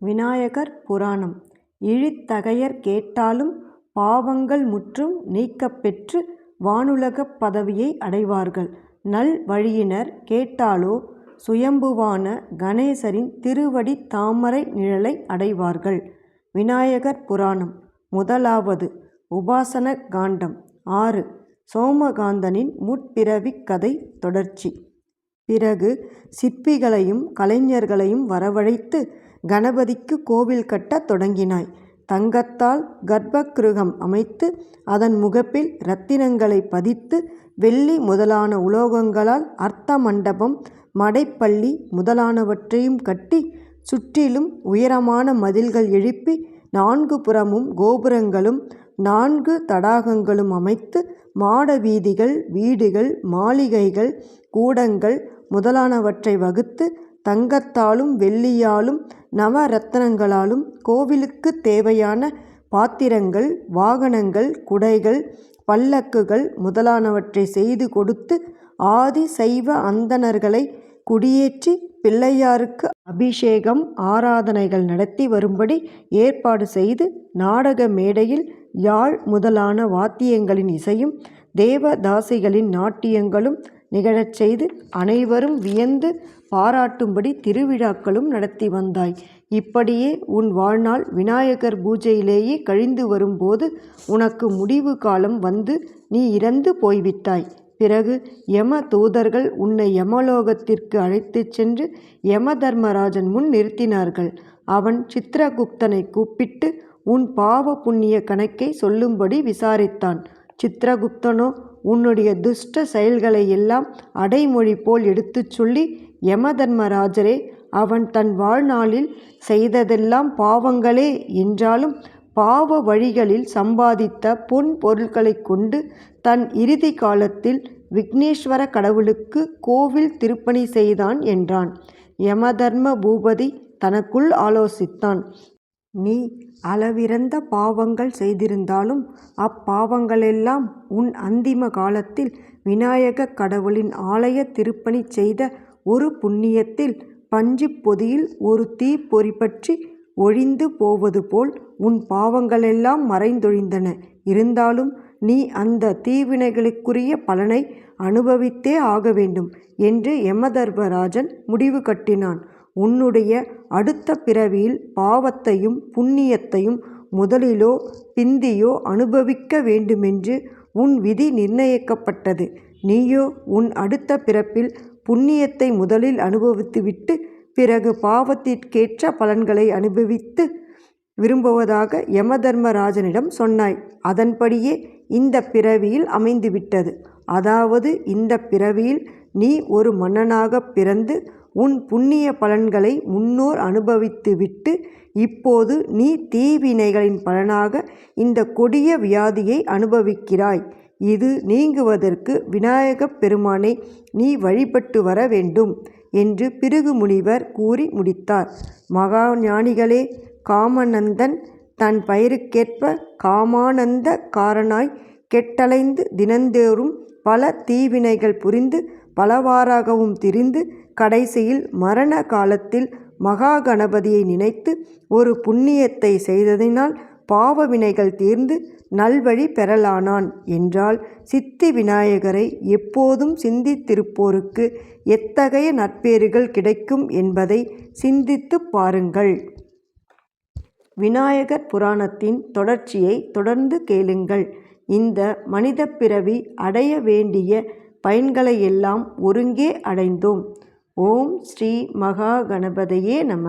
விநாயகர் புராணம். இழித்தகையர் கேட்டாலும் பாவங்கள் முற்றும் நீக்கப்பெற்று வானுலகப் பதவியை அடைவார்கள். நல் வழியினர் கேட்டாலோ சுயம்புவான கணேசரின் திருவடித் தாமரை நிழலை அடைவார்கள். விநாயகர் புராணம். முதலாவது உபாசன காண்டம் 6. சோமகாந்தனின் முற்பிறவிக் கதை தொடர்ச்சி. பிறகு சிற்பிகளையும் கலைஞர்களையும் வரவழைத்து கணபதிக்கு கோவில் கட்டத் தொடங்கினாய். தங்கத்தால் கர்ப்பகிருகம் அமைத்து அதன் முகப்பில் இரத்தினங்களை பதித்து வெள்ளி முதலான உலோகங்களால் அர்த்த மண்டபம் மடைப்பள்ளி முதலானவற்றையும் கட்டி சுற்றிலும் உயரமான மதில்கள் எழுப்பி 4 புறமும் கோபுரங்களும் 4 தடாகங்களும் அமைத்து மாட வீதிகள் வீடுகள் மாளிகைகள் கூடங்கள் முதலானவற்றை வகுத்து தங்கத்தாலும் வெள்ளியாலும் நவரத்னங்களாலும் கோவிலுக்கு தேவையான பாத்திரங்கள் வாகனங்கள் குடைகள் பல்லக்குகள் முதலானவற்றை செய்து கொடுத்து ஆதி சைவ அந்தணர்களை குடியேற்றி பிள்ளையாருக்கு அபிஷேகம் ஆராதனைகள் நடத்தி வரும்படி ஏற்பாடு செய்து நாடக மேடையில் யாழ் முதலான வாத்தியங்களின் இசையும் தேவதாசிகளின் நாட்டியங்களும் நிகழச் செய்து அனைவரும் வியந்து பாராட்டும்படி திருவிழாக்களும் நடத்தி வந்தாய். இப்படியே உன் வாழ்நாள் விநாயகர் பூஜையிலேயே கழிந்து வரும்போது உனக்கு முடிவு காலம் வந்து நீ இறந்து போய்விட்டாய். பிறகு யம தூதர்கள் உன்னை யமலோகத்திற்கு அழைத்துச் சென்று யமதர்மராஜன் முன் நிறுத்தினார்கள். அவன் சித்திரகுப்தனை கூப்பிட்டு உன் பாவ புண்ணிய கணக்கை சொல்லும்படி விசாரித்தான். சித்திரகுப்தனோ உன்னுடைய துஷ்ட செயல்களை எல்லாம் அடைமொழி போல் எடுத்துச் சொல்லி, யமதர்மராஜரே, அவன் தன் வாழ்நாளில் செய்ததெல்லாம் பாவங்களே என்றாலும் பாவ வழிகளில் சம்பாதித்த பொன் பொருட்களை கொண்டு தன் இறுதி காலத்தில் விக்னேஸ்வர கடவுளுக்கு கோவில் திருப்பணி செய்தான் என்றான். யமதர்ம பூபதி தனக்குள் ஆலோசித்தான். நீ அளவிறந்த பாவங்கள் செய்திருந்தாலும் அப்பாவங்களெல்லாம் உன் அந்திம காலத்தில் விநாயக கடவுளின் ஆலய திருப்பணி செய்த ஒரு புண்ணியத்தில் பஞ்சுப் பொதியில் ஒரு தீப்பொறி பற்றி ஒழிந்து போவது போல் உன் பாவங்களெல்லாம் மறைந்தொழிந்தன. இருந்தாலும் நீ அந்த தீவினைகளுக்குரிய பலனை அனுபவித்தே ஆக வேண்டும் என்று யமதர்மராஜன் முடிவு கட்டினான். உன்னுடைய அடுத்த பிறவியில் பாவத்தையும் புண்ணியத்தையும் முதலிலோ பிந்தியோ அனுபவிக்க வேண்டுமென்று உன் விதி நிர்ணயிக்கப்பட்டது. நீயோ உன் அடுத்த பிறப்பில் புண்ணியத்தை முதலில் அனுபவித்துவிட்டு பிறகு பாவத்திற்கேற்ற பலன்களை அனுபவித்து விரும்புவதாக யமதர்மராஜனிடம் சொன்னாய். அதன்படியே இந்த பிறவியில் அமைந்துவிட்டது. அதாவது இந்த பிறவியில் நீ ஒரு மன்னனாக பிறந்து உன் புண்ணிய பலன்களை முன்னோர் அனுபவித்துவிட்டு இப்போது நீ தீவினைகளின் பலனாக இந்த கொடிய வியாதியை அனுபவிக்கிறாய். இது நீங்குவதற்கு விநாயகப் பெருமானை நீ வழிபட்டு வர வேண்டும் என்று பிருகு முனிவர் கூறி முடித்தார். மகா ஞானிகளே, காமநந்தன் தன் பெயருக்கேற்ப காமானந்த காரனாய் கெட்டலைந்து தினந்தோறும் பல தீவினைகள் புரிந்து பலவாறாகவும் திரிந்து கடைசியில் மரண காலத்தில் மகா கணபதியை நினைத்து ஒரு புண்ணியத்தை செய்ததினால் பாவ வினைகள் தீர்ந்து நல்வழி பெறலானான் என்றால் சித்தி விநாயகரை எப்போதும் சிந்தித்திருப்போருக்கு எத்தகைய நற்பேறுகள் கிடைக்கும் என்பதை சிந்தித்து பாருங்கள். விநாயகர் புராணத்தின் தொடர்ச்சியை தொடர்ந்து கேளுங்கள். இந்த மனித பிறவி அடைய வேண்டிய பயன்களையெல்லாம் ஒருங்கே அடைந்தோம். ஓம் ஸ்ரீ மகா கணபதியே நம.